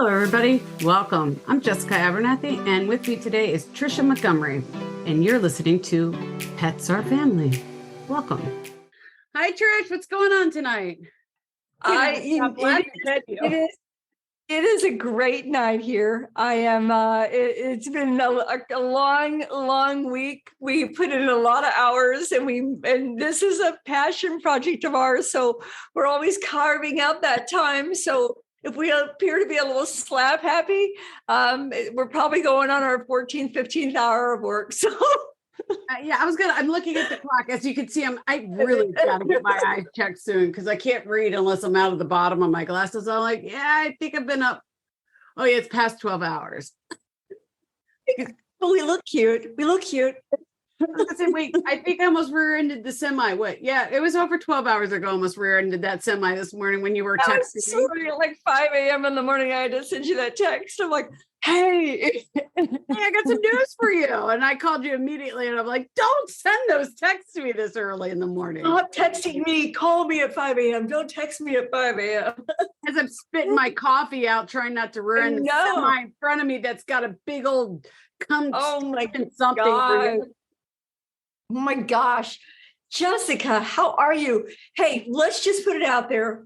Hello, everybody. Welcome. I'm Jessica Abernathy, and with me today is Trisha Montgomery, and you're listening to Pets Are Family. Welcome. Hi, Trish. What's going on tonight? It is a great night here. I am. It's been a long week. We put in a lot of hours, and this is a passion project of ours. So we're always carving out that time. So if we appear to be a little slap happy, we're probably going on our 14th, 15th hour of work. So. I'm looking at the clock. As you can see, I really got to get my eyes checked soon because I can't read unless I'm out of the bottom of my glasses. I'm like, I think I've been up. Oh yeah, it's past 12 hours. But we look cute. Wait, I think I almost rear-ended the semi. What? Yeah, it was over 12 hours ago. Almost rear-ended that semi this morning when you were texting me. Like 5 a.m. in the morning, I had to send you that text. I'm like, hey, I got some news for you. And I called you immediately and I'm like, don't send those texts to me this early in the morning. Stop texting me. Call me at 5 a.m. Don't text me at 5 a.m. As I'm spitting my coffee out, trying not to rear-end the semi in front of me that's got a big old something. Oh my gosh. Jessica, how are you? Hey, let's just put it out there.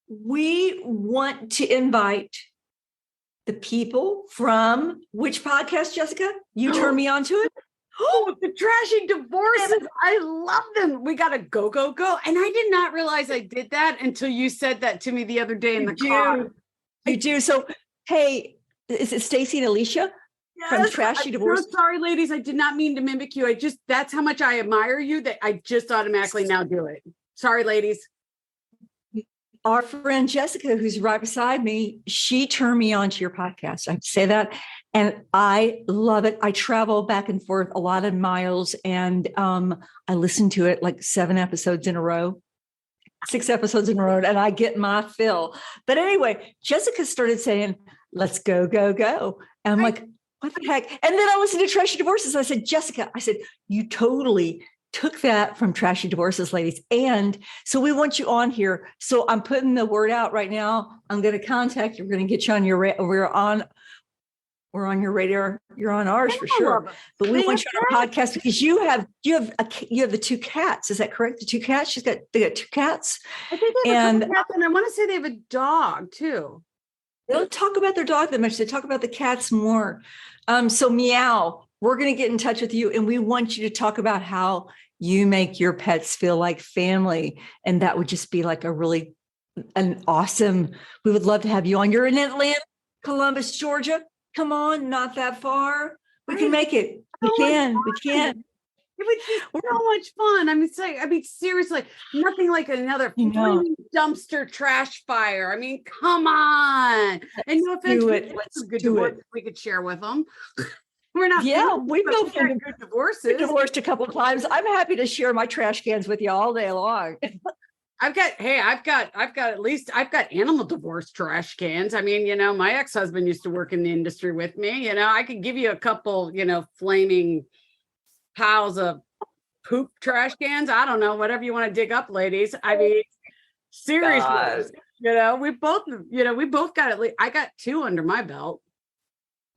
We want to invite the people from which podcast, Jessica? You turned me on to it? Oh, the Trashy Divorces. I love them. We got to go. And I did not realize I did that until you said that to me the other day in the car. You do. So, hey, is it Stacy and Alicia? Yes, from Trashy Divorce. So sorry, ladies. I did not mean to mimic you. That's how much I admire you that I just automatically now do it. Sorry, ladies. Our friend Jessica, who's right beside me, she turned me on to your podcast. I have to say that. And I love it. I travel back and forth a lot of miles and I listen to it like 6 episodes in a row, and I get my fill. But anyway, Jessica started saying, let's go. And I'm like, what the heck? And then I listened to Trashy Divorces. I said, Jessica, you totally took that from Trashy Divorces, ladies. And so we want you on here. So I'm putting the word out right now. I'm going to contact you. We're going to get you on we're on your radar. You're on ours for sure. But we want you on our podcast because you have the 2 cats. Is that correct? The 2 cats? They got 2 cats. I think they have a couple cats, and I want to say they have a dog too. They don't talk about their dog that much. They talk about the cats more. So Meow, we're going to get in touch with you and we want you to talk about how you make your pets feel like family. And that would just be like we would love to have you on. You're in Atlanta, Columbus, Georgia. Come on, not that far. We can make it. We can. It would be so much fun. Seriously, nothing like another flaming dumpster trash fire. Come on. And no offense, we could share with them. We're not. Yeah, we've both been good divorces. Divorced a couple of times. I'm happy to share my trash cans with you all day long. I've got animal divorce trash cans. My ex-husband used to work in the industry with me. I could give you a couple, flaming piles of poop trash cans. I don't know, whatever you want to dig up, ladies. Seriously, we both got at least, I got 2 under my belt.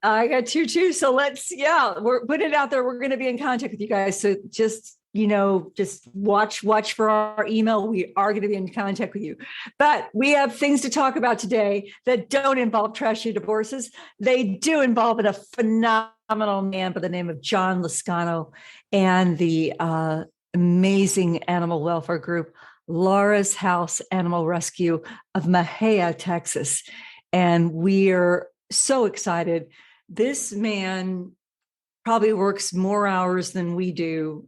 I got 2 too. So we're putting it out there. We're going to be in contact with you guys. So just watch for our email. We are going to be in contact with you, but we have things to talk about today that don't involve Trashy Divorces. They do involve a phenomenal man by the name of John Liscano and the amazing animal welfare group, Lara's House Animal Rescue of Mexia, Texas. And we are so excited. This man probably works more hours than we do,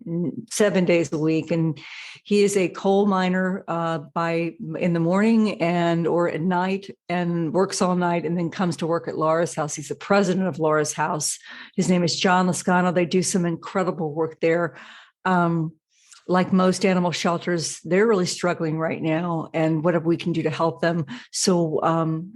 7 days a week. And he is a coal miner in the morning or at night, and works all night and then comes to work at Lara's House. He's the president of Lara's House. His name is John Liscano. They do some incredible work there. Like most animal shelters, they're really struggling right now, and whatever we can do to help them. So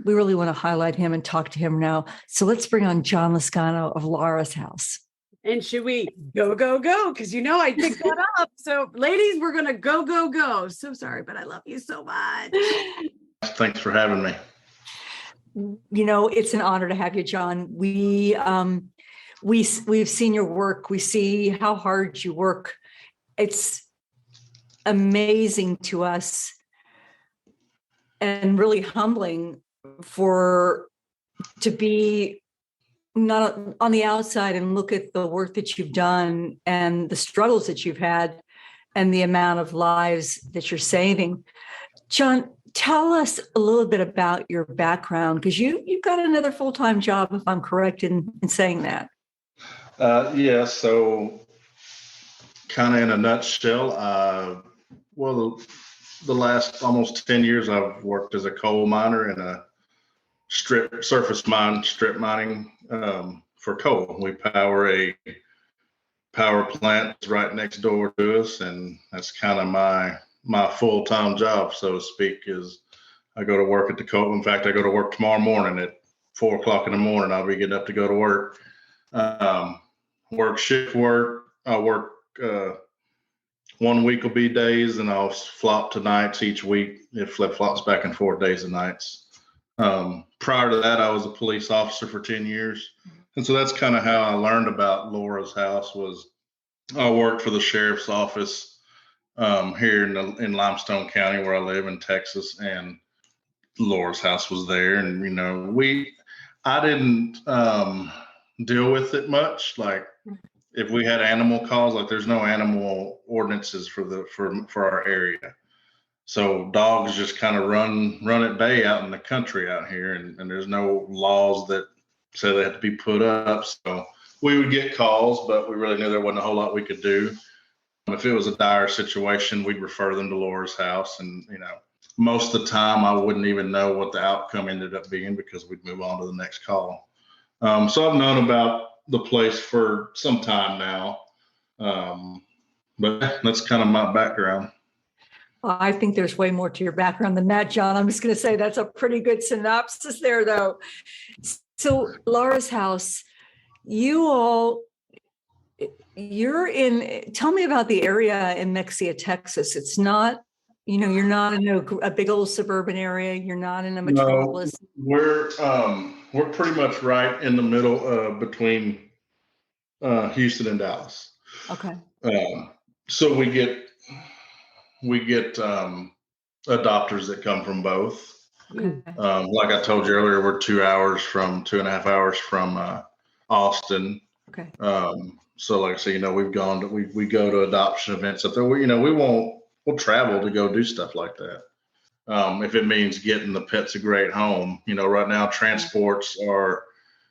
we really want to highlight him and talk to him now. So let's bring on John Liscano of Lara's House. And should we go? Because I picked that up. So ladies, we're going to go. So sorry, but I love you so much. Thanks for having me. it's an honor to have you, John. We've seen your work. We see how hard you work. It's amazing to us and really humbling to be not on the outside and look at the work that you've done and the struggles that you've had and the amount of lives that you're saving. John, tell us a little bit about your background, because you've got another full-time job, if I'm correct in saying that. Yeah, so kind of in a nutshell, the last almost 10 years I've worked as a coal miner in a strip mining for coal. We power a power plant right next door to us, and that's kind of my full-time job, so to speak. Is I go to work at the coal. In fact, I go to work tomorrow morning at 4:00 in the morning. I'll be getting up to go to work. Work shift work. I work 1 week will be days, and I'll flop to nights each week. It flip-flops back and forth, days and nights. Prior to that, I was a police officer for 10 years. And so that's kind of how I learned about Laura's house. Was I worked for the sheriff's office here in Limestone County, where I live in Texas, and Laura's house was there. And, I didn't deal with it much. Like, if we had animal calls, like, there's no animal ordinances for our area. So dogs just kind of run at bay out in the country out here, and there's no laws that say they have to be put up. So we would get calls, but we really knew there wasn't a whole lot we could do. If it was a dire situation, we'd refer them to Laura's house. And, most of the time I wouldn't even know what the outcome ended up being, because we'd move on to the next call. So I've known about the place for some time now. But that's kind of my background. Well, I think there's way more to your background than that, John. I'm just going to say that's a pretty good synopsis there, though. So Laura's house, you're in, tell me about the area in Mexia, Texas. It's not, you're not in a big old suburban area. You're not in a metropolis. No, we're pretty much right in the middle between Houston and Dallas. Okay. So we get adopters that come from both. Okay. Like I told you earlier, we're 2.5 hours from Austin. Okay. So like I say, we go to adoption events up there. We'll travel to go do stuff like that. If it means getting the pets a great home. Right now transports are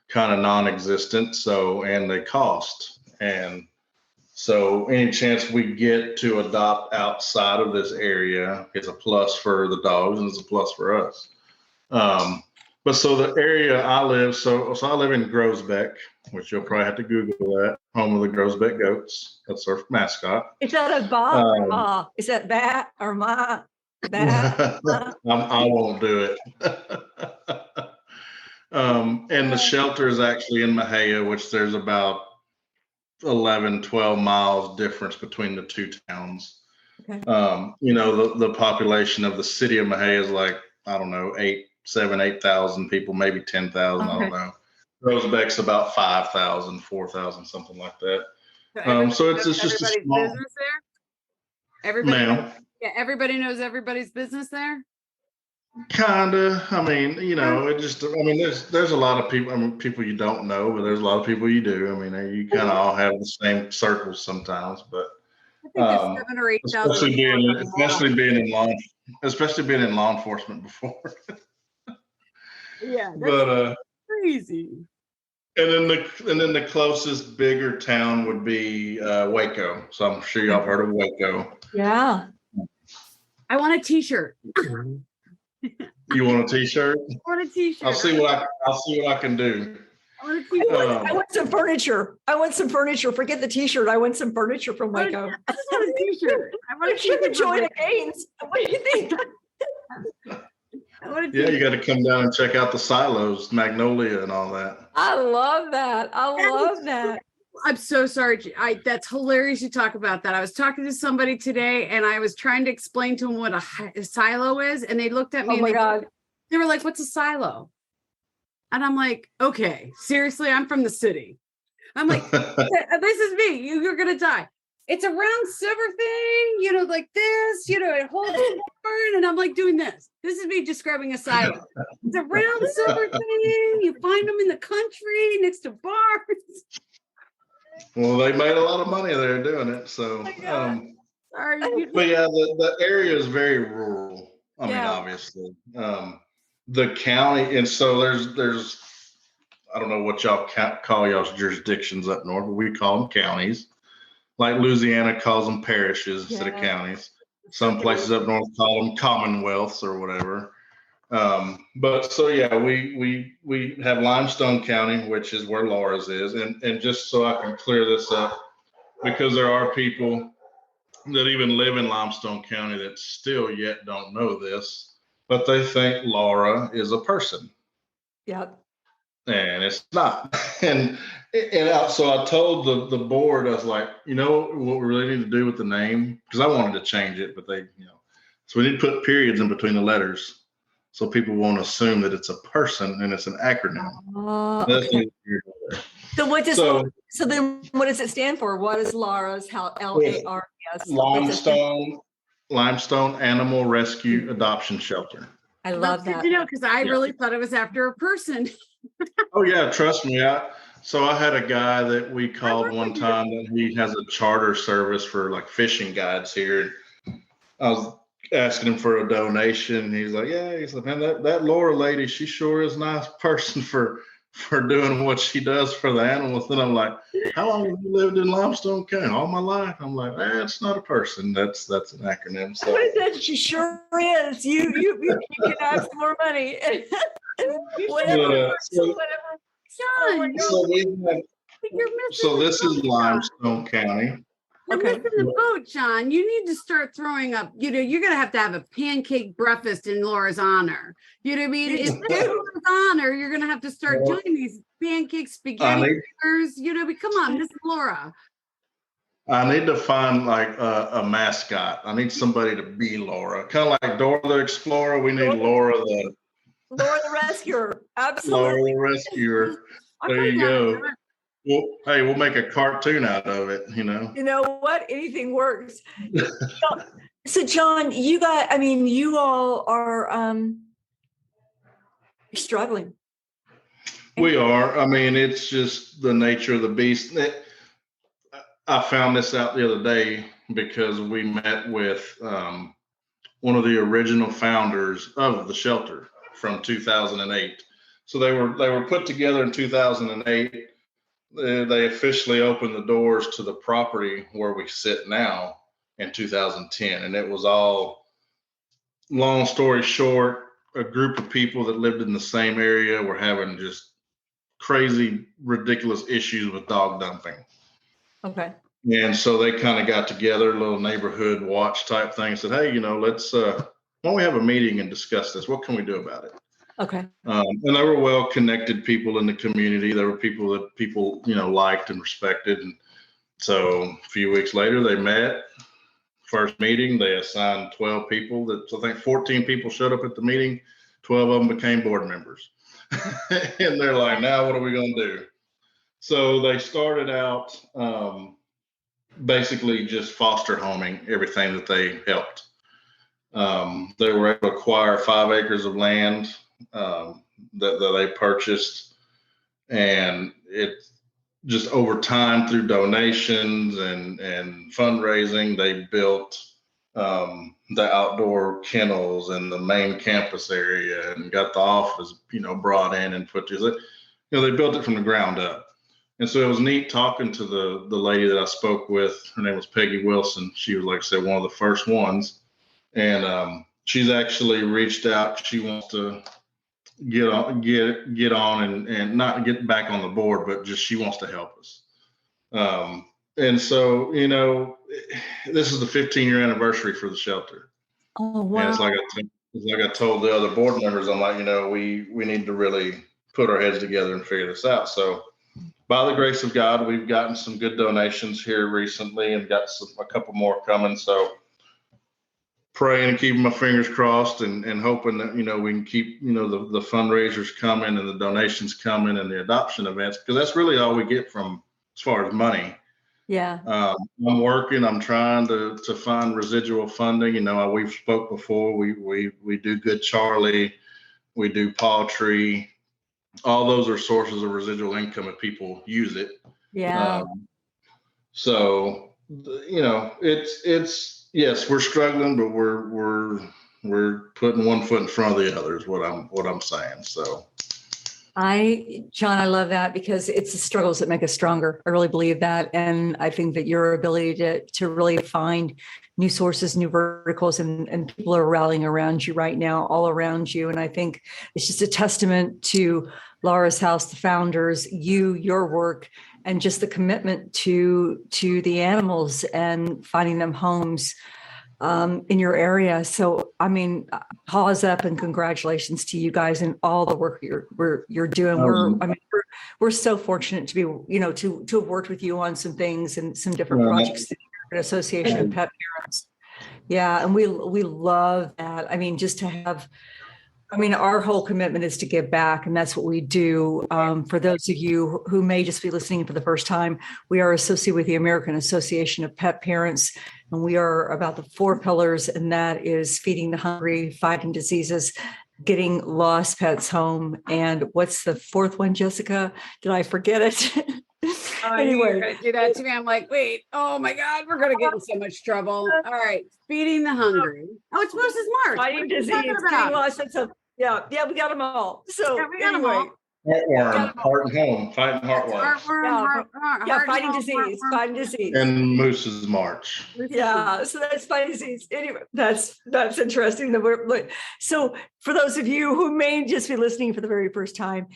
kind of non-existent, and they cost. And so any chance we get to adopt outside of this area is a plus for the dogs, and it's a plus for us. But so the area I live, so I live in Groesbeck, which you'll probably have to Google that, home of the Groesbeck goats. That's our mascot. Is that a ba or ma? Is that bat or ma? Bat? I won't do it. And the shelter is actually in Mejia, which there's about 11, 12 miles difference between the two towns. Okay. The population of the city of Mejia is like, I don't know, 8,000 people, maybe 10,000. Okay. I don't know. Rosebeck's about 5,000, 4,000, something like that. So it's just a small business there. Everybody knows everybody's business there. Kinda. There's a lot of people. People you don't know, but there's a lot of people you do. You kind of all have the same circles sometimes. But I think 7,000 or 8,000. Especially being in law enforcement before. Yeah, that's crazy. And then the closest bigger town would be Waco. So I'm sure y'all heard of Waco. Yeah. I want a T-shirt. You want a T-shirt? I want a T-shirt. I'll see what I can do. I want some furniture. Forget the T-shirt. I want some furniture from Waco. I just want a T-shirt. I want a T-shirt. Joanna Gaines. What do you think? Yeah, you got to come down and check out the silos, Magnolia, and all that. I love that. I'm so sorry. That's hilarious you talk about that. I was talking to somebody today, and I was trying to explain to them what a silo is, and they looked at me. Oh my God. They were like, "What's a silo?" And I'm like, okay, seriously, I'm from the city. I'm like, this is me. You're going to die. It's a round silver thing, like this, it holds corn. And I'm like doing this. This is me describing a silo. It's a round silver thing. You find them in the country next to bars. Well, they made a lot of money there doing it. So, Sorry. but yeah, the area is very rural. I mean, obviously, the county, and so there's, I don't know what y'all call y'all's jurisdictions up north, but we call them counties. Like Louisiana calls them parishes instead of counties. Some places up north call them commonwealths or whatever. But so yeah, we have Limestone County, which is where Lara's is, and just so I can clear this up, because there are people that even live in Limestone County that still yet don't know this, but they think Lara is a person. Yep. And it's not. And so I told the board, I was like, what we really need to do with the name, because I wanted to change it, but they, so we need to put periods in between the letters so people won't assume that it's a person and it's an acronym. Okay. So then what does it stand for? What is Lara's? How LARS? Limestone Animal Rescue Adoption Shelter. I love that. Because I really thought it was after a person. Oh yeah, trust me. So I had a guy that we called one time that he has a charter service for like fishing guides here. I was asking him for a donation. He's like, man, that Laura lady, she sure is a nice person for doing what she does for the animals. And I'm like, how long have you lived in Limestone County? All my life. I'm like, it's not a person. That's an acronym. So she sure is. You can ask more money. Whatever. So this is Limestone County. I'm missing the boat, John. You need to start throwing up, you're going to have a pancake breakfast in Laura's honor. You know what I mean? It's Laura's honor. You're going to have to start doing these pancake spaghetti burgers. Come on, Miss Laura. I need to find like a mascot. I need somebody to be Laura. Kind of like Dora the Explorer. We need Laura the Rescuer. Absolutely. Laura the Rescuer. There you go. Well, hey, we'll make a cartoon out of it, You know what? Anything works. So, John, you all are struggling. We are. I mean, it's just the nature of the beast. I found this out the other day because we met with one of the original founders of the shelter from 2008. So they were put together in 2008. They officially opened the doors to the property where we sit now in 2010. And it was all, long story short, a group of people that lived in the same area were having just crazy, ridiculous issues with dog dumping. Okay. And so they kind of got together, a little neighborhood watch type thing, and said, hey, let's, why don't we have a meeting and discuss this? What can we do about it? Okay. And they were well-connected people in the community. There were people that people, liked and respected. And so a few weeks later, they met. First meeting, they assigned 12 people. I think 14 people showed up at the meeting. 12 of them became board members. And they're like, now what are we going to do? So they started out basically just foster homing everything that they helped. They were able to acquire 5 acres of land that they purchased, and it just over time through donations and fundraising, they built the outdoor kennels and the main campus area and got the office, brought in and put to, they built it from the ground up. And so it was neat talking to the lady that I spoke with. Her name was Peggy Wilson. She was, like I said, one of the first ones. And she's actually reached out. She wants to get on and not get back on the board, but just she wants to help us. And so, this is the 15-year anniversary for the shelter. Oh, wow. And it's like I told the other board members, I'm like, we need to really put our heads together and figure this out. So by the grace of God, we've gotten some good donations here recently and got a couple more coming. So praying and keeping my fingers crossed and hoping that, we can keep, the fundraisers coming and the donations coming and the adoption events, because that's really all we get from as far as money. Yeah. I'm working, I'm trying to find residual funding. We've spoke before, we do Good Charlie, we do Paw Tree. All those are sources of residual income if people use it. Yeah. So, it's yes, we're struggling, but we're putting one foot in front of the other is what I'm saying. So, John, I love that, because it's the struggles that make us stronger. I really believe that. And I think that your ability to really find new sources, new verticals, and people are rallying around you right now, all around you. And I think it's just a testament to Lara's House, the founders, your work, and just the commitment to the animals and finding them homes in your area. So, I mean, pause up and congratulations to you guys and all the work you're doing. We're so fortunate to be, to have worked with you on some things and some different projects in the Association of Pet Parents. Yeah. And we love that. I mean, just to have, our whole commitment is to give back, and that's what we do. For those of you who may just be listening for the first time, we are associated with the American Association of Pet Parents, and we are about the 4 pillars, and that is feeding the hungry, fighting diseases, getting lost pets home. And what's the 4th one, Jessica? Did I forget it? Anyway, you're gonna do that to me. I'm like, wait, oh my God, we're gonna get in so much trouble. All right, feeding the hungry. Oh, it's versus March. Fighting disease, getting lost. Yeah, we got them all. So we got them all. Heartworm, heart and home, fighting heartworms. Fighting disease. And Moose's March. Yeah, so that's fighting disease. Anyway, that's interesting. So for those of you who may just be listening for the very first time,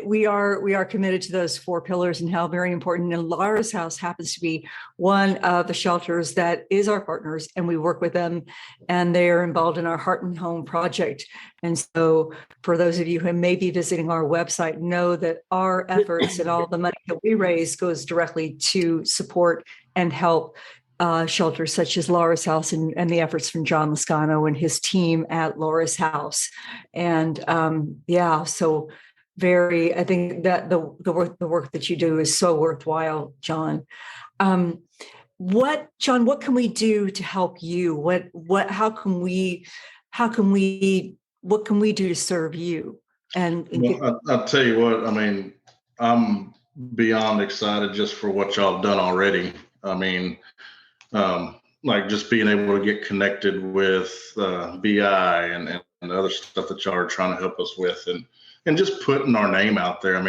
we are committed to those 4 pillars and how very important. And Lara's House happens to be one of the shelters that is our partners, and we work with them, and they are involved in our Heart and Home project. And so for those of you who may be visiting our website, know that our efforts and all the money that we raise goes directly to support and help shelters such as Lara's House and the efforts from John Liscano and his team at Lara's House. And so I think that the work that you do is so worthwhile, John. What can we do to help you? What can we do to serve you? I'll tell you what, I'm beyond excited just for what y'all have done already. Like just being able to get connected with BI and other stuff that y'all are trying to help us with, and just putting our name out there.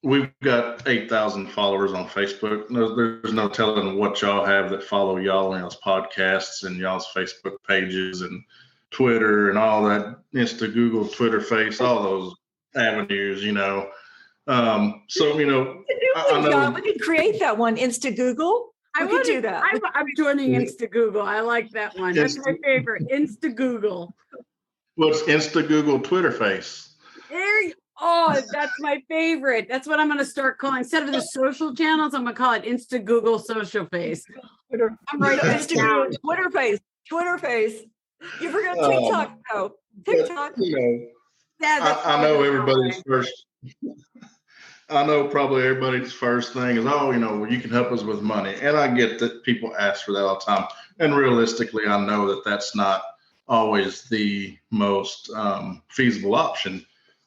We've got 8,000 followers on Facebook. There's no telling what y'all have that follow y'all and y'all's podcasts and y'all's Facebook pages and Twitter and all that, Insta, Google, Twitter, Face, all those avenues, I know we could create that one, Insta Google. We could do that. I'm joining Insta Google. I like that one. That's my favorite. Insta Google. What's Insta Google, Twitter, Face? That's my favorite. That's what I'm going to start calling. Instead of the social channels, I'm going to call it Insta Google Social Face. I'm right. Insta Google, Twitter Face. You forgot TikTok though. TikTok. I know everybody's first. I know probably everybody's first thing is, you can help us with money. And I get that people ask for that all the time. And realistically, I know that that's not always the most feasible option.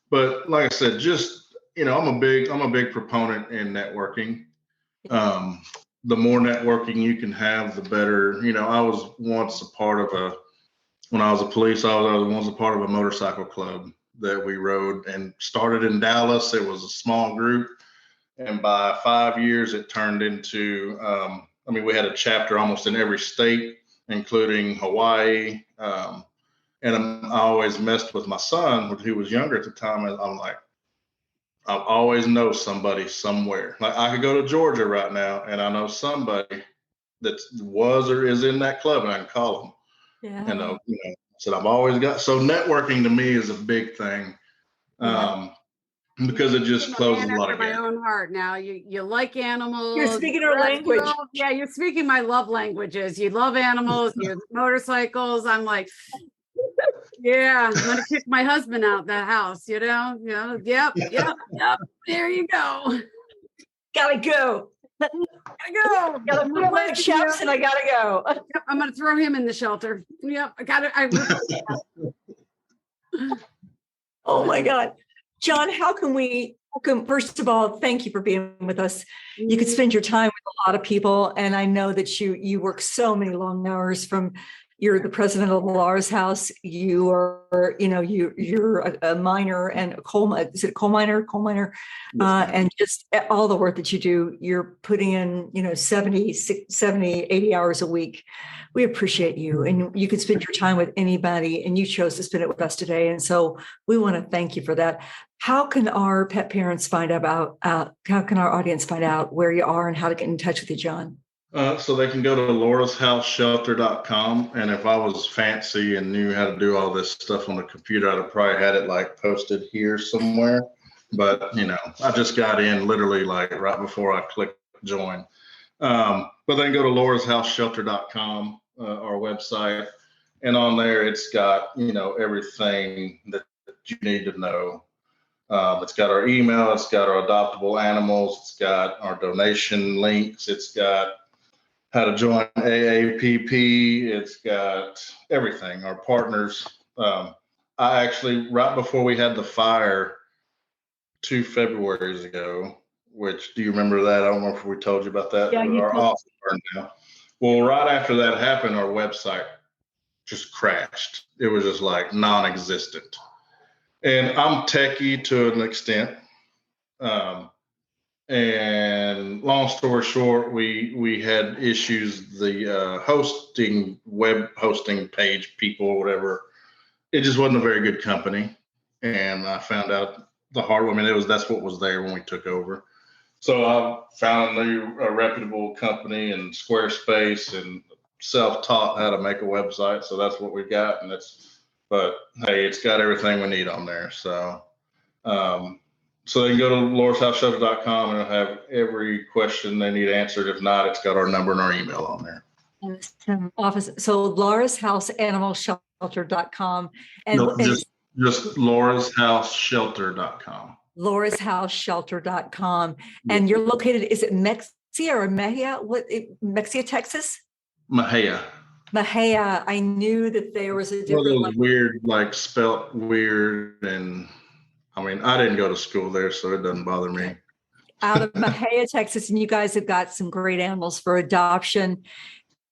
But like I said, just, I'm a big proponent in networking. The more networking you can have, the better. I was once when I was a police officer, I was once a part of a motorcycle club that we rode and started in Dallas. It was a small group. And by 5 years, it turned into, we had a chapter almost in every state, including Hawaii. And I always messed with my son, who was younger at the time. And I'm like, I always know somebody somewhere. Like I could go to Georgia right now and I know somebody that was or is in that club and I can call them. Yeah. So I've always got, so networking to me is a big thing. because it just closes a lot of my gaps. own heart. Now you like animals. You're speaking our language. Yeah, you're speaking my love languages. You love animals. You have motorcycles. I'm like, yeah, I'm gonna kick my husband out the house. You know. Yep. There you go. Gotta go. Gotta go. Gotta put my chaps and I gotta go. Yep, I'm gonna throw him in the shelter. Yep, I got it. Oh my God. John, how can first of all, thank you for being with us. You could spend your time with a lot of people. And I know that you work so many long hours you're the president of Lara's house. You are, you're a miner and a coal miner? Yes. And just all the work that you do, you're putting in, 70, 80 hours a week. We appreciate you, and you can spend your time with anybody, and you chose to spend it with us today. And so we want to thank you for that. How can our pet parents find out, how can our audience find out where you are and how to get in touch with you, John? So they can go to laurashouseshelter.com. And if I was fancy and knew how to do all this stuff on the computer, I'd have probably had it posted here somewhere. But, I just got in literally right before I clicked join. But they can go to laurashouseshelter.com, our website. And on there, it's got, everything that you need to know. It's got our email. It's got our adoptable animals. It's got our donation links. It's got how to join AAPP. It's got everything, our partners. I actually, right before we had the fire 2 Februaries ago, which, do you remember that? I don't know if we told you about that. Yeah, Our office burned down. Well, right after that happened, our website just crashed. It was just non-existent. And I'm techie to an extent. And long story short, we had issues. The web hosting page people or whatever, it just wasn't a very good company. And I found out the hard way. I mean, that's what was there when we took over. So I found a reputable company in Squarespace and self-taught how to make a website. So that's what we've got. But hey, it's got everything we need on there. So, so they can go to laurashouseshelter.com and it'll have every question they need answered. If not, it's got our number and our email on there. Office. So laurashouseshelter.com and no, just laurashouseshelter.com. laurashouseshelter.com. And you're located, is it Mexia or Mejia? Mexia, Texas? Mejia. I knew that there was a different. Well, weird, spelt weird, and I mean, I didn't go to school there, so it doesn't bother me. Out of Mejia, Texas, and you guys have got some great animals for adoption.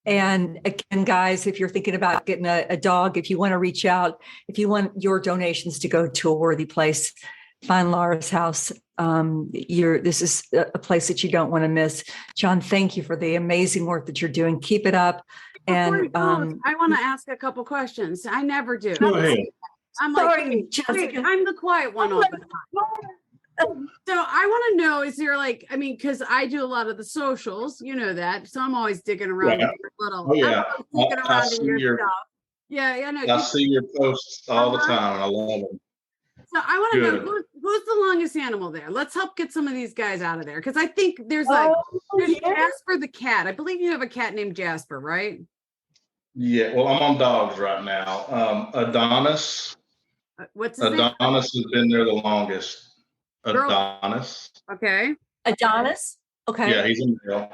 And again, guys, if you're thinking about getting a dog, if you want to reach out, if you want your donations to go to a worthy place, find Lara's house. This is a place that you don't want to miss. John, thank you for the amazing work that you're doing. Keep it up. And I want to ask a couple questions. I never do. Go ahead. I'm sorry, Jessica. I'm the quiet one all the time. So I want to know, is there because I do a lot of the socials, you know that. So I'm always digging around in your little. Oh, yeah. Digging around in your stuff. Yeah, I know. I see your posts all the time. I love them. So I want to know who's the longest animal there. Let's help get some of these guys out of there, because I think there's Jasper the cat. I believe you have a cat named Jasper, right? Yeah. Well, I'm on dogs right now. Adonis. What's his name? Adonis has been there the longest. Adonis. Okay. Adonis. Okay. Yeah, he's a male.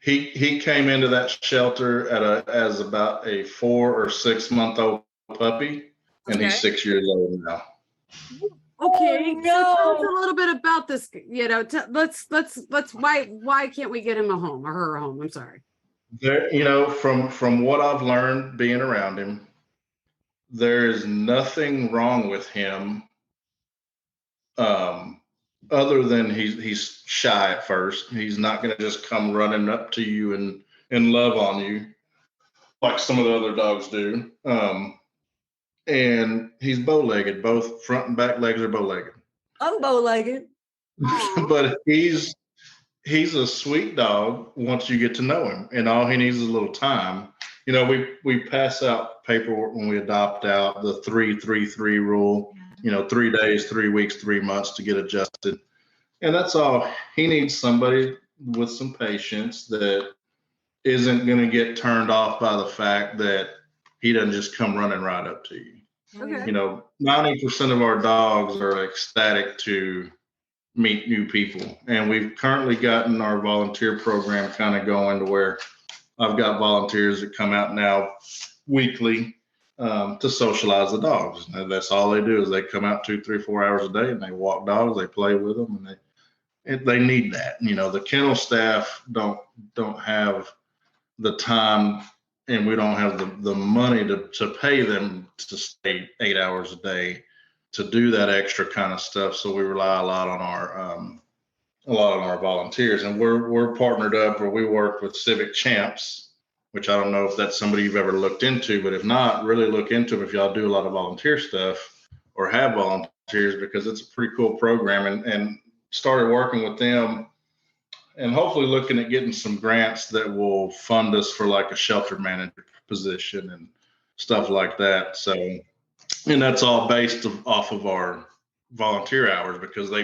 He came into that shelter as about a 4 or 6 month old puppy, and he's 6 years old now. Okay, no. So tell us a little bit about this. Let's why can't we get him a home or her a home? I'm sorry. There, from what I've learned being around him, there is nothing wrong with him. Other than he's shy at first. He's not going to just come running up to you and love on you like some of the other dogs do. And he's bow-legged. Both front and back legs are bow-legged. I'm bow-legged. But he's a sweet dog once you get to know him, and all he needs is a little time. We pass out paperwork when we adopt out, the 3-3-3 rule. 3 days, 3 weeks, 3 months to get adjusted. And that's all. He needs somebody with some patience that isn't going to get turned off by the fact that he doesn't just come running right up to you. Okay. 90% of our dogs are ecstatic to meet new people. And we've currently gotten our volunteer program kind of going to where I've got volunteers that come out now weekly to socialize the dogs. And that's all they do is they come out 2, 3, 4 hours a day and they walk dogs, they play with them, and they need that. The kennel staff don't have the time, and we don't have the money to pay them to stay 8 hours a day to do that extra kind of stuff. So we rely a lot on our volunteers, and we're partnered up, or we work with Civic Champs, which I don't know if that's somebody you've ever looked into, but if not, really look into them if y'all do a lot of volunteer stuff or have volunteers, because it's a pretty cool program, and started working with them and hopefully looking at getting some grants that will fund us for like a shelter manager position and stuff like that. So, and that's all based off of our volunteer hours, because they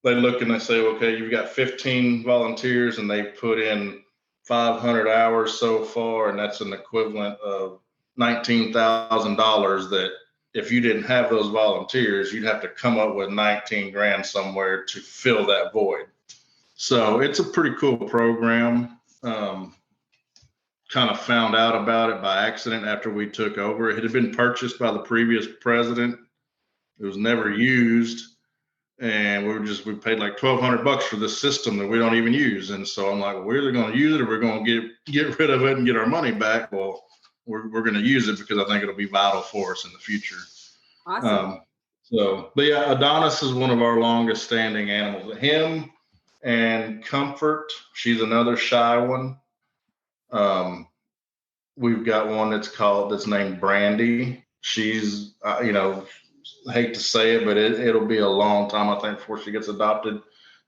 look and they say, okay, you've got 15 volunteers and they put in 500 hours so far, and that's an equivalent of $19,000 that if you didn't have those volunteers, you'd have to come up with 19 grand somewhere to fill that void. So it's a pretty cool program. Kind of found out about it by accident after we took over. It had been purchased by the previous president. It was never used. And we paid like $1,200 for this system that we don't even use. And so I'm like, well, we're either going to use it or we're going to get rid of it and get our money back. Well, we're going to use it because I think it'll be vital for us in the future. Awesome. But yeah, Adonis is one of our longest standing animals. Him and Comfort, she's another shy one. We've got one that's named Brandy. She's, I hate to say it, but it'll be a long time, I think, before she gets adopted,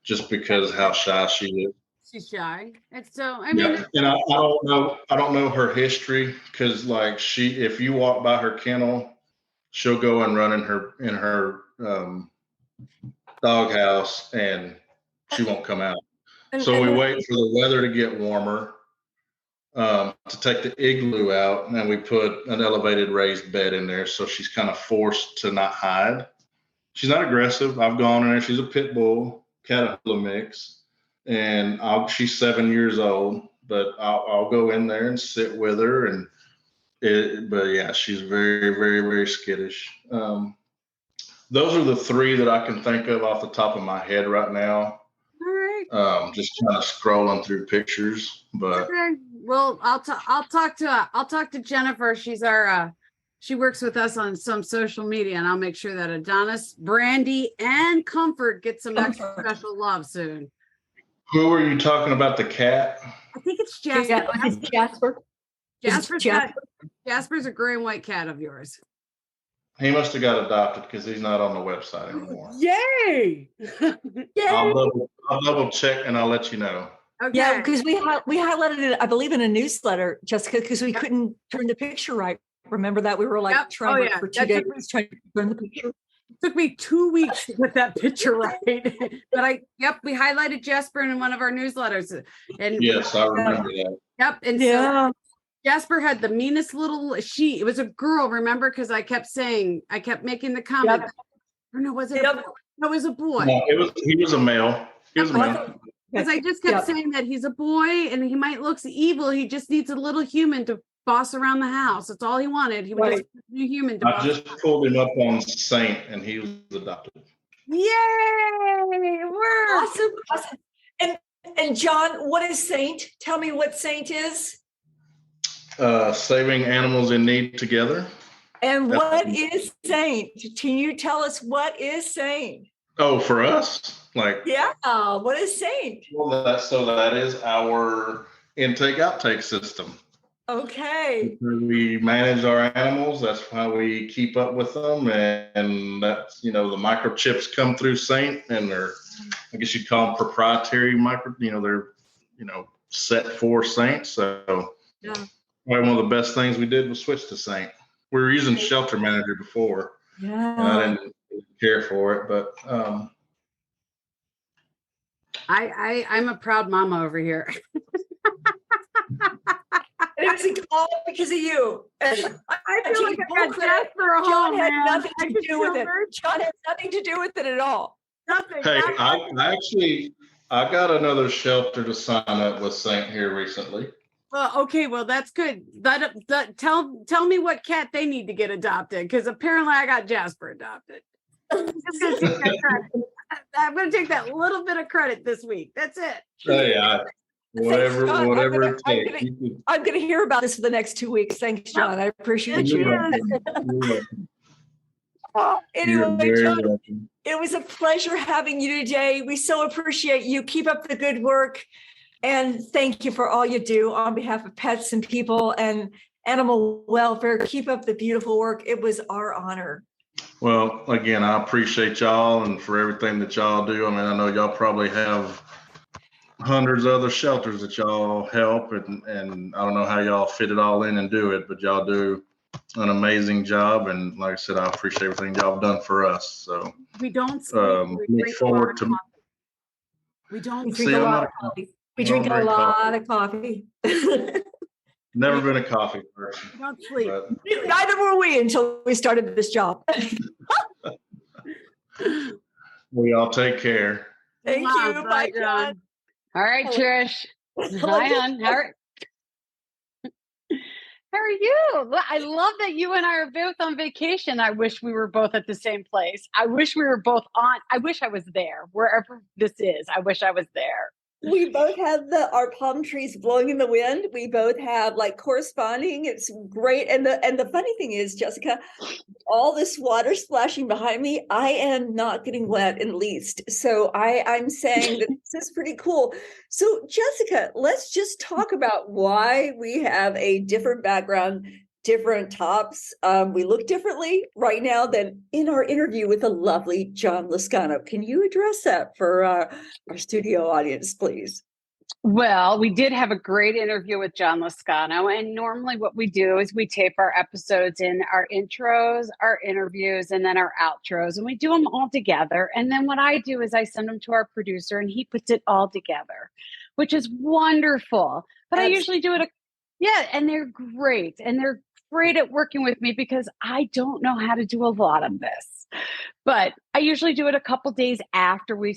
just because how shy she is. She's shy. And so, yeah. And I don't know her history, because like if you walk by her kennel, she'll go and run in her doghouse and she won't come out. So we wait for the weather to get warmer to take the igloo out, and we put an elevated raised bed in there, so she's kind of forced to not hide. She's not aggressive. I've gone in there. She's a pit bull Caterpillar mix, and she's 7 years old, but I'll go in there and sit with her, but yeah, she's very, very, very skittish. Those are the three that I can think of off the top of my head right now. All right. Just kind of scrolling through pictures, but okay. Well, I'll talk to Jennifer. She's she works with us on some social media, and I'll make sure that Adonis, Brandy, and Comfort get some extra special love soon. Who are you talking about? The cat? I think it's Jasper. Jasper. Jasper's a gray and white cat of yours. He must have got adopted because he's not on the website anymore. Yay! I'll double check and I'll let you know. Okay. Yeah, because we highlighted it, I believe, in a newsletter, Jessica, because we couldn't turn the picture right. Remember that? We were like trying for 2 days trying to turn the picture. It took me 2 weeks to get that picture right. But we highlighted Jasper in one of our newsletters. And yes, I remember that. Yep. And so Jasper had the meanest it was a girl, remember? Because I kept making the comment. Or no, was it? No, it was a boy. No, he was a male. He was a male. Because I just kept saying that he's a boy and he might look evil. He just needs a little human to boss around the house. That's all he wanted. He was just a new human. I just pulled him up on Saint, and he was adopted. Yay! We're awesome. And John, what is Saint? Tell me what Saint is. Saving animals in need together. And what is Saint? Can you tell us what is Saint? Oh, for us? What is Saint? Well, that is our intake-outtake system. Okay. We manage our animals. That's how we keep up with them. And that's, the microchips come through Saint, and they're, I guess you'd call them proprietary they're, set for Saint. So one of the best things we did was switch to Saint. We were using Shelter Manager before, and I didn't care for it. But I'm a proud mama over here. It was all because of you. And I feel like I got Jasper home. John had man. nothing to do with it. John had nothing to do with it at all. Nothing. hey, I got another shelter to sign up with Saint here recently. Well, okay, well that's good. Tell me what cat they need to get adopted, because apparently I got Jasper adopted. I'm going to take that little bit of credit this week. That's it. Hey, whatever it takes. I'm going to hear about this for the next 2 weeks. Thanks, John. I appreciate you. Anyway, John, it was a pleasure having you today. We so appreciate you. Keep up the good work. And thank you for all you do on behalf of pets and people and animal welfare. Keep up the beautiful work. It was our honor. Well, again, I appreciate y'all and for everything that y'all do. I mean, I know y'all probably have hundreds of other shelters that y'all help, and I don't know how y'all fit it all in and do it, but y'all do an amazing job. And like I said, I appreciate everything y'all have done for us. So we don't look forward to. We don't drink a lot of coffee. We drink a lot of coffee. Never been a coffee person. Don't sleep. Neither were we until we started this job. We all take care. Thank you. Bye, John. All right, Trish. Hi, hon. How are you? I love that you and I are both on vacation. I wish we were both at the same place. I wish we were both on. I wish I was there. Wherever this is, I wish I was there. We both have our palm trees blowing in the wind. We both have corresponding. It's great. And the funny thing is, Jessica, all this water splashing behind me, I am not getting wet in the least. So I'm saying that this is pretty cool. So Jessica, let's just talk about why we have a different background, different tops. We look differently right now than in our interview with the lovely John Liscano. Can you address that for our studio audience, please? Well, we did have a great interview with John Liscano, and normally what we do is we tape our episodes in our intros, our interviews, and then our outros, and we do them all together. And then what I do is I send them to our producer, and he puts it all together, which is wonderful. But I usually do it. And they're great. And they're great at working with me because I don't know how to do a lot of this. But I usually do it a couple days after we,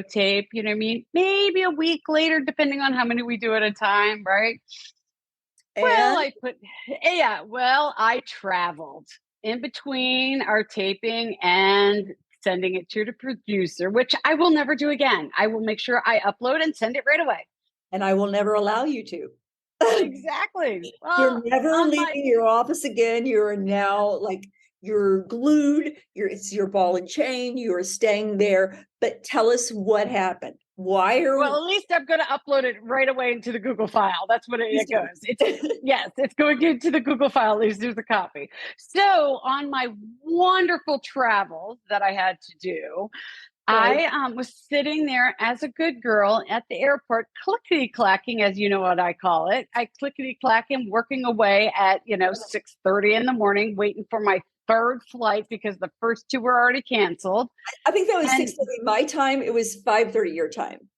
tape, you know what I mean? Maybe a week later, depending on how many we do at a time, right? And? I traveled in between our taping and sending it to the producer, which I will never do again. I will make sure I upload and send it right away. And I will never allow you to. Exactly. Well, you're never leaving your office again. You're now you're glued. It's your ball and chain. You are staying there. But tell us what happened. Why are Well, at least I'm going to upload it right away into the Google file. That's what it goes. It's going into the Google file. At least there's a copy. So on my wonderful travels that I had to do, I was sitting there as a good girl at the airport, clickety-clacking, as you know what I call it. I clickety-clacking, working away at 6:30 in the morning, waiting for my third flight because the first two were already canceled. I think that was 6:30 my time. It was 5:30 your time.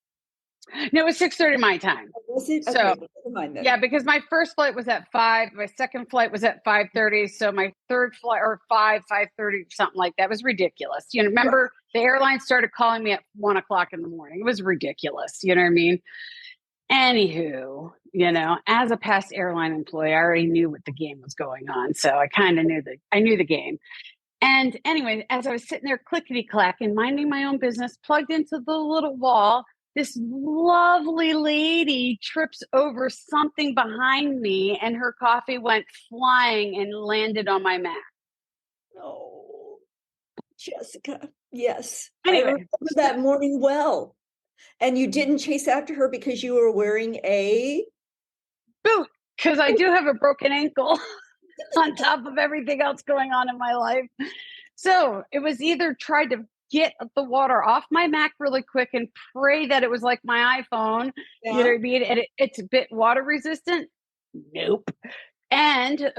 No, it was 6:30 my time. Was it? So, okay, never mind then. Yeah, because my first flight was at 5. My second flight was at 5:30. So my third flight, or 5:30, something like that. It was ridiculous. Remember the airline started calling me at 1:00 in the morning. It was ridiculous. You know what I mean? Anywho, as a past airline employee, I already knew what the game was going on. So I kind of knew the game. And anyway, as I was sitting there clickety-clacking, minding my own business, plugged into the little wall, this lovely lady trips over something behind me and her coffee went flying and landed on my mat. Oh, Jessica. Yes. Anyway, I remember that morning well. And you didn't chase after her because you were wearing a boot, because I do have a broken ankle on top of everything else going on in my life. So it was either tried to get the water off my Mac really quick and pray that it was like my iPhone, you know what I mean? And it's a bit water resistant. Nope. And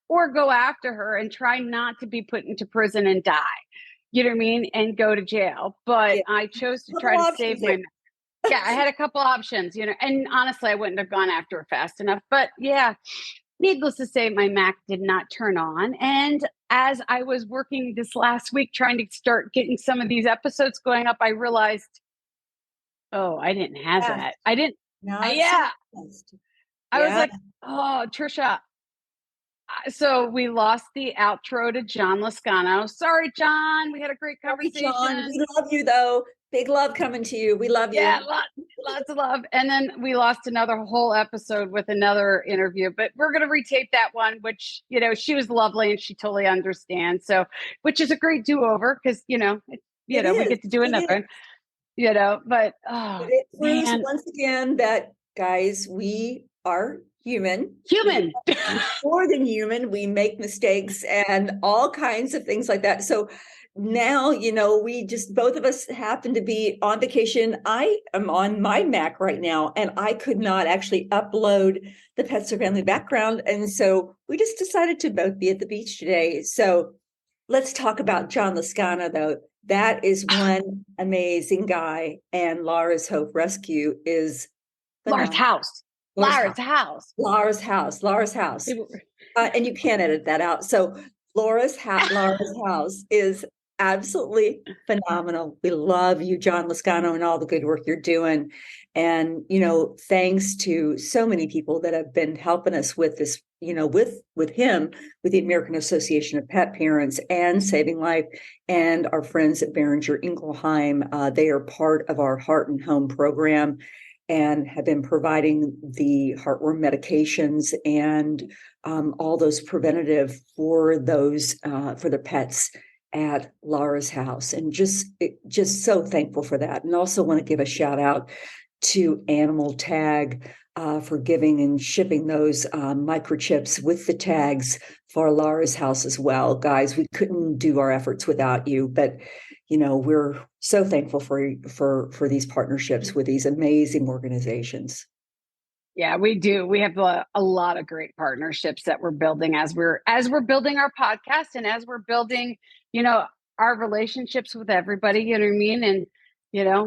or go after her and try not to be put into prison and die. You know what I mean? And go to jail. But I chose to try to save my. Yeah, I had a couple options, and honestly, I wouldn't have gone after her fast enough. But yeah, needless to say, my Mac did not turn on. And as I was working this last week trying to start getting some of these episodes going up, I realized, oh, I didn't have that. I didn't. I was like, oh, Trisha. So we lost the outro to John Liscano. Sorry, John. We had a great conversation. John, we love you, though. Big love coming to you. We love you. Yeah, lots of love. And then we lost another whole episode with another interview, but we're going to retape that one, which, she was lovely and she totally understands. So, which is a great do-over because, we get to do another one, but it proves once again that, guys, we are human. More than human. We make mistakes and all kinds of things like that. So now, we just, both of us happen to be on vacation. I am on my Mac right now, and I could not actually upload the Pets or Family background. And so we just decided to both be at the beach today. So let's talk about John Liscano, though. That is one amazing guy. And Lara's Hope Rescue is Lara's house. And you can't edit that out. So Lara's house is absolutely phenomenal. We love you, John Liscano, and all the good work you're doing. And, thanks to so many people that have been helping us with this, with him, with the American Association of Pet Parents and Saving Life, and our friends at Behringer Ingelheim. They are part of our Heart and Home program and have been providing the heartworm medications and all those preventative for those for the pets at Lara's house, and just so thankful for that. And also want to give a shout out to Animal Tag for giving and shipping those microchips with the tags for Lara's house as well. Guys, we couldn't do our efforts without you, but we're so thankful for these partnerships with these amazing organizations. Yeah, we do. We have a lot of great partnerships that we're building as we're building our podcast and as we're building, our relationships with everybody, you know what I mean? And,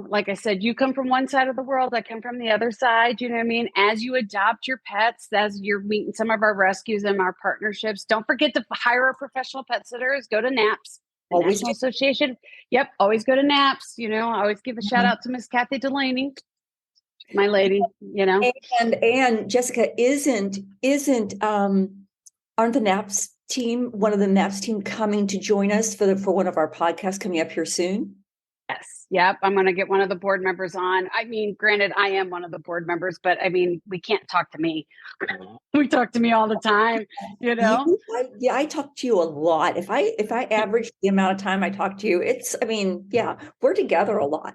like I said, you come from one side of the world, I come from the other side, you know what I mean? As you adopt your pets, as you're meeting some of our rescues and our partnerships, don't forget to hire a professional pet sitters, go to NAPS. National Association. Yep. Always go to NAPS. I always give a shout out to Miss Kathy Delaney, my lady, And Jessica, aren't the NAPS team, one of the NAPS team coming to join us for one of our podcasts coming up here soon? Yes. Yep. I'm going to get one of the board members on. I mean, granted, I am one of the board members, but I mean, we can't talk to me. We talk to me all the time, I talk to you a lot. If I average the amount of time I talk to you, we're together a lot.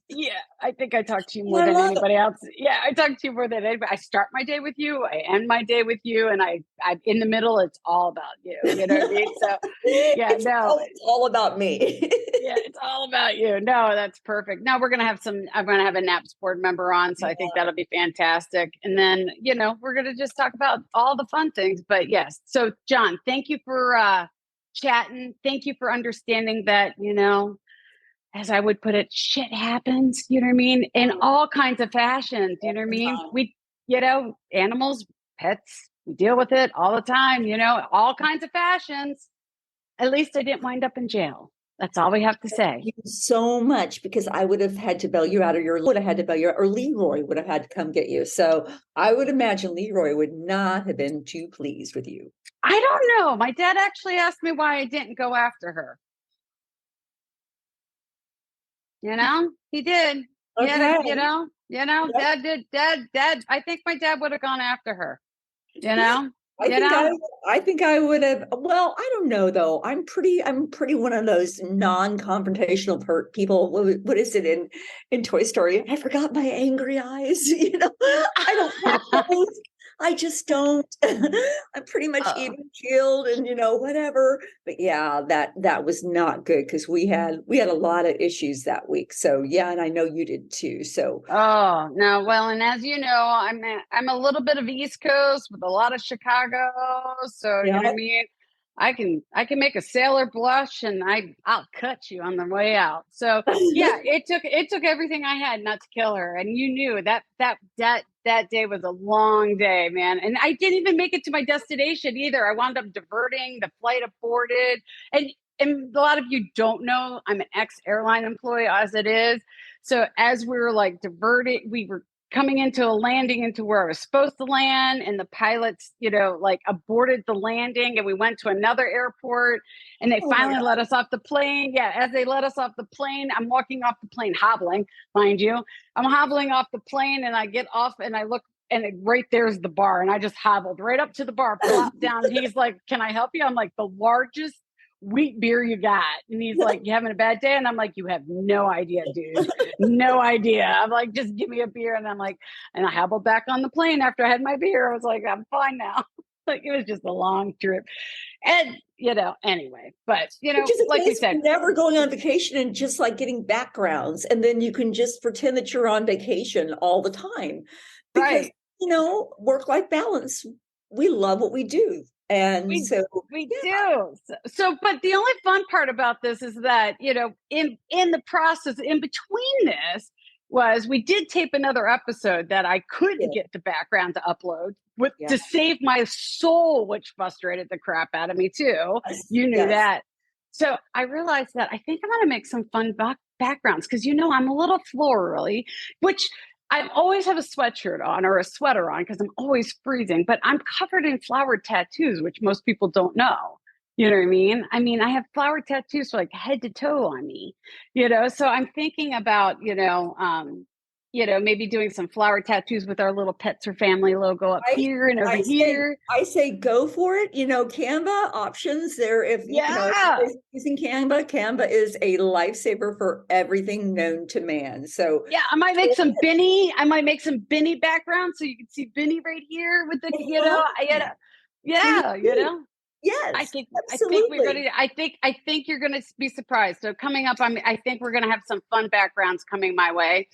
Yeah. I think I talk to you more than anybody else. Yeah. I talk to you more than anybody. I start my day with you. I end my day with you. And I'm in the middle. It's all about you. You know what I mean? So it's all about me. Yeah. It's all about you. No, that's perfect. Now I'm going to have a NAPS board member on. So I think that'll be fantastic. And then, we're going to just talk about all the fun things, but yes. So John, thank you for chatting. Thank you for understanding that, as I would put it, shit happens, you know what I mean? In all kinds of fashions, you know what I mean? We, animals, pets, we deal with it all the time, all kinds of fashions. At least I didn't wind up in jail. That's all we have to say. Thank you so much, because I would have had to bail you out, or Leroy would have had to come get you. So I would imagine Leroy would not have been too pleased with you. I don't know. My dad actually asked me why I didn't go after her. He did. Okay. Dad did. Dad. I think my dad would have gone after her. I think I would have. Well, I don't know though. I'm pretty one of those non-confrontational people. What is it in Toy Story? I forgot my angry eyes. I don't have those. I just don't. I'm pretty much even keeled and, whatever. But yeah, that was not good because we had a lot of issues that week. So yeah, and I know you did too. So oh no, well, and as you know, I'm a little bit of East Coast with a lot of Chicago. So you know what I mean? I can make a sailor blush and I'll cut you on the way out. So yeah, it took everything I had not to kill her. And you knew that day was a long day, man. And I didn't even make it to my destination either. I wound up diverting, the flight aborted. And a lot of you don't know, I'm an ex-airline employee as it is. So as we were like diverting, we were coming into a landing into where I was supposed to land, and the pilots, like aborted the landing, and we went to another airport, and they finally let us off the plane. Yeah, as they let us off the plane, I'm walking off the plane hobbling, mind you. I'm hobbling off the plane, and I get off, and I look, and right there's the bar, and I just hobbled right up to the bar, plopped down, and he's like, "Can I help you?" I'm like, "The largest wheat beer you got." And he's like, "You having a bad day?" And I'm like, "You have no idea, dude. No idea." I'm like, "Just give me a beer." And I'm like, and I hobbled back on the plane after I had my beer. I was like, "I'm fine now." Like, it was just a long trip. And anyway, but like you said, never going on vacation and just like getting backgrounds, and then you can just pretend that you're on vacation all the time because right. Work-life balance. We love what we do. And we do. So, but the only fun part about this is that, in the process, in between this, was we did tape another episode that I couldn't get the background to upload to save my soul, which frustrated the crap out of me too. You knew that. So I realized that I think I'm going to make some fun backgrounds because, I'm a little florally, which I always have a sweatshirt on or a sweater on because I'm always freezing, but I'm covered in flowered tattoos, which most people don't know. You know what I mean? I mean, I have flower tattoos like head to toe on me, so I'm thinking about, maybe doing some flower tattoos with our little Pets or Family logo up here and over here. I say go for it. Canva options there. If using Canva is a lifesaver for everything known to man. So yeah, I might make some Benny. I might make some Benny background so you can see Benny right here with the, Yes, I think we're gonna. I think you're gonna be surprised. So coming up, I think we're gonna have some fun backgrounds coming my way.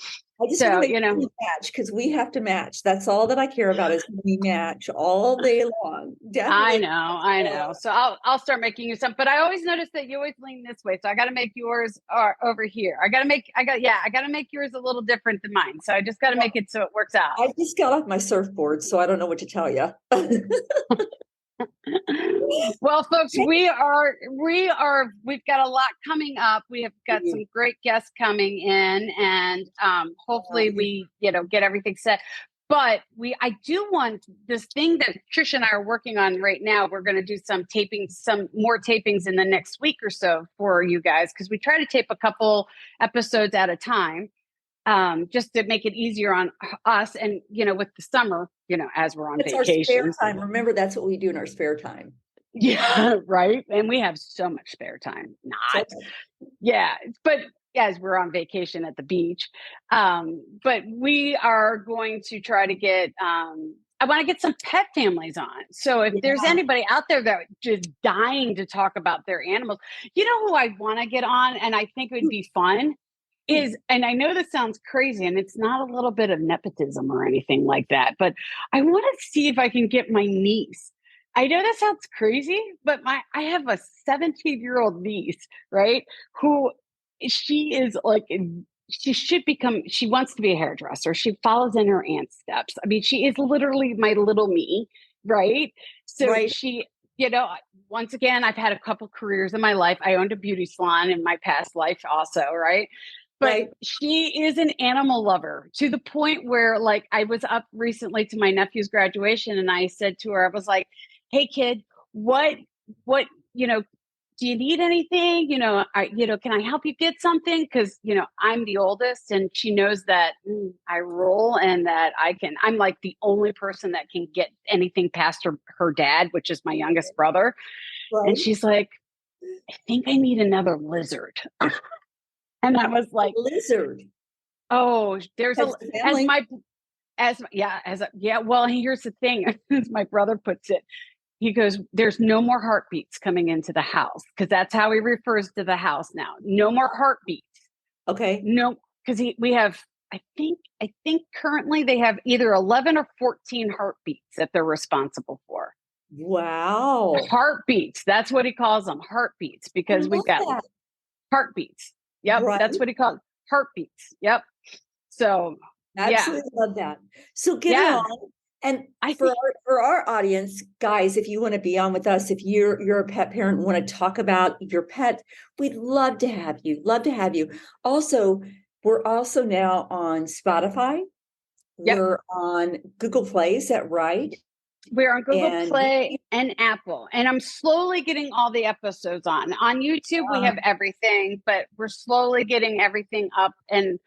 I just want to match because we have to match. That's all that I care about is we match all day long. Definitely. I know. So I'll start making you some. But I always notice that you always lean this way. So I got to make yours over here. I got to make yours a little different than mine. So I just got to make it so it works out. I just got off my surfboard, so I don't know what to tell you. Well, folks, we've got a lot coming up. We have got some great guests coming in, and hopefully we, get everything set. But I do want this thing that Trish and I are working on right now. We're going to do some more tapings in the next week or so for you guys, because we try to tape a couple episodes at a time. Just to make it easier on us, and with the summer, as we're on vacation. Our spare time. Remember, that's what we do in our spare time. Yeah, right. And we have so much spare time. But as we're on vacation at the beach, but we are going to try to get. I want to get some pet families on. So if there's anybody out there that just dying to talk about their animals, who I want to get on, and I think it would be fun. And I know this sounds crazy, and it's not a little bit of nepotism or anything like that, but I want to see if I can get my niece. I know that sounds crazy, but I have a 17-year-old niece, right? Who she is like, she wants to be a hairdresser. She follows in her aunt's steps. I mean, she is literally my little me, right? So she, once again, I've had a couple careers in my life. I owned a beauty salon in my past life also, right? But she is an animal lover to the point where, like, I was up recently to my nephew's graduation, and I said to her, I was like, "Hey kid, what, do you need anything? Can I help you get something? Cause I'm the oldest, and she knows that I roll and that I'm like the only person that can get anything past her dad, which is my youngest brother. Right. And she's like, I think I need another lizard. And I was like, lizard. Oh, there's Well, here's the thing, as my brother puts it. He goes, there's no more heartbeats coming into the house, because that's how he refers to the house now. No more heartbeats. Okay. No, because we have, I think currently they have either 11 or 14 heartbeats that they're responsible for. Wow. Heartbeats. That's what he calls them, heartbeats, because we've got heartbeats. Yep. Right. That's what he calls heartbeats. Yep. So absolutely love that. So get Yeah. on. And for our audience, guys, if you want to be on with us, if you're a pet parent and want to talk about your pet, we'd love to have you. Love to have you. Also, we're also now on Spotify. Yep. We're on Google Play. Is that right? We're on Google Play and Apple. And I'm slowly getting all the episodes on. On YouTube, we have everything, but we're slowly getting everything up. And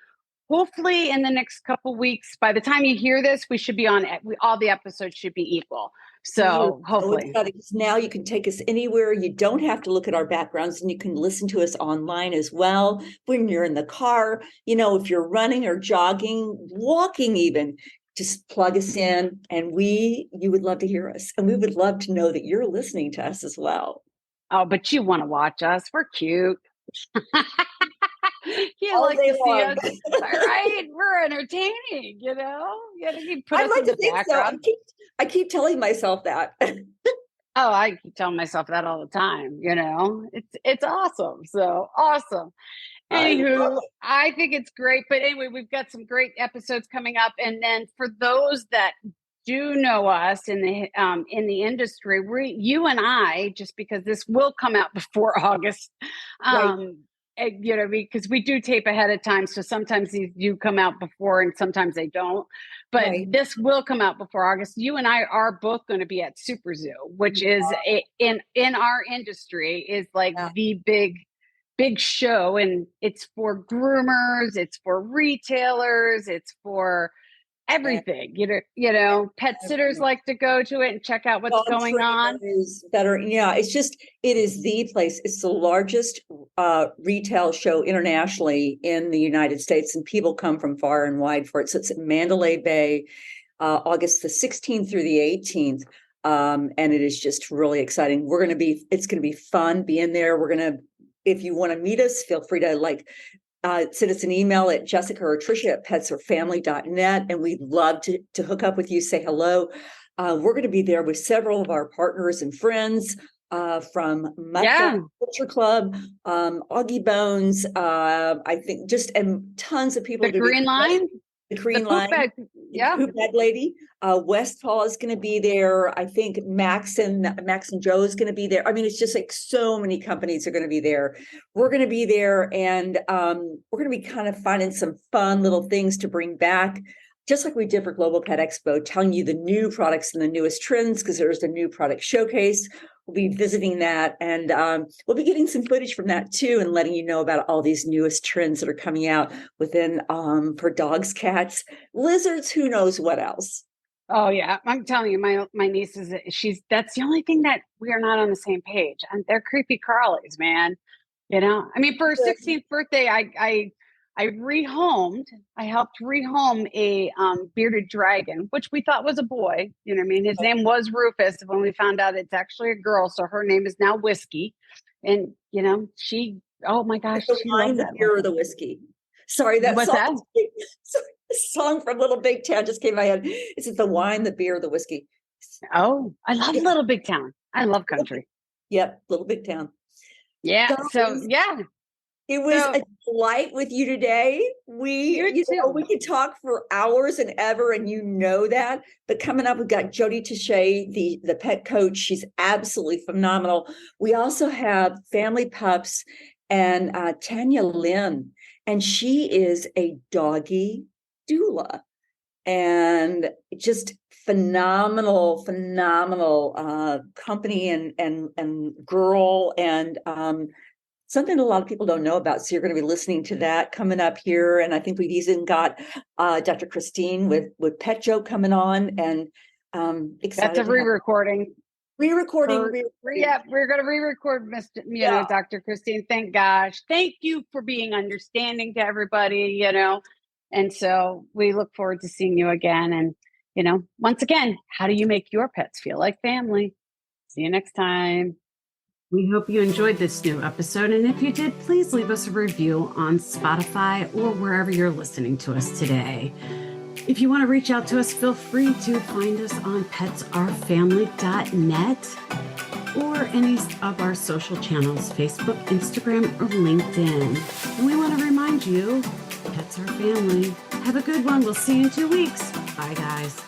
hopefully in the next couple weeks, by the time you hear this, we should be on it. All the episodes should be equal. So hopefully. Now you can take us anywhere. You don't have to look at our backgrounds, and you can listen to us online as well. When you're in the car, if you're running or jogging, walking even, just plug us in, and you would love to hear us. And we would love to know that you're listening to us as well. Oh, but you want to watch us. We're cute. You All like to see long. us, right? We're entertaining, You gotta put us in the background. So. I keep telling myself that. Oh, I keep telling myself that all the time. It's awesome. So awesome. Anywho, I think it's great. But anyway, we've got some great episodes coming up. And then for those that do know us in the industry, you and I, just because this will come out before August, right. Because we do tape ahead of time. So sometimes these do come out before and sometimes they don't. But This will come out before August. You and I are both going to be at Super Zoo, which is in our industry is like the big show. And it's for groomers, it's for retailers, it's for everything. Pet sitters like to go to it and check out what's going on. It is the place. It's the largest retail show internationally in the United States, and people come from far and wide for it. So it's at Mandalay Bay, August the 16th through the 18th. And it is just really exciting. It's going to be fun being there. If you want to meet us, feel free to send us an email at Jessica or Tricia at petsorfamily.net, and we'd love to hook up with you, say hello. We're going to be there with several of our partners and friends from Culture Club, Augie Bones, I think and tons of people. The Green Line? The Green Line. Poop Bag Lady. Westpaw is going to be there. I think Max and Joe is going to be there. I mean, it's just like so many companies are going to be there. We're going to be there, and we're going to be kind of finding some fun little things to bring back, just like we did for Global Pet Expo, telling you the new products and the newest trends, because there's a new product showcase. We'll be visiting that, and we'll be getting some footage from that too, and letting you know about all these newest trends that are coming out within for dogs, cats, lizards, who knows what else. Oh yeah, I'm telling you, my niece that's the only thing that we are not on the same page. And they're creepy crawlies, man. I mean, for her 16th birthday, I helped rehome a bearded dragon, which we thought was a boy. You know what I mean? His name was Rufus. When we found out it's actually a girl, so her name is now Whiskey. And she, oh my gosh, she loves that. The beer or the whiskey. Sorry, what's that? Song from Little Big Town just came in my head. Is it the wine, the beer, the whiskey? Oh, I love Little Big Town. I love country. Yep, Little Big Town. Yeah. It was a delight with you today. We could talk for hours and ever, and that. But coming up, we've got Jody Taché, the pet coach. She's absolutely phenomenal. We also have Family Pups and Tanya Lynn, and she is a doggy doula, and just phenomenal company and girl, and something a lot of people don't know about. So you're going to be listening to that coming up here. And I think we've even got Dr. Christine with Pet Joe coming on, and excited. That's a re-recording. Re-recording. Yeah, we're going to re-record Dr. Christine. Thank gosh. Thank you for being understanding to everybody. And so we look forward to seeing you again. And, once again, how do you make your pets feel like family? See you next time. We hope you enjoyed this new episode. And if you did, please leave us a review on Spotify or wherever you're listening to us today. If you want to reach out to us, feel free to find us on petsourfamily.net or any of our social channels, Facebook, Instagram, or LinkedIn. And we want to remind you, pets are family. Have a good one. We'll see you in 2 weeks. Bye, guys.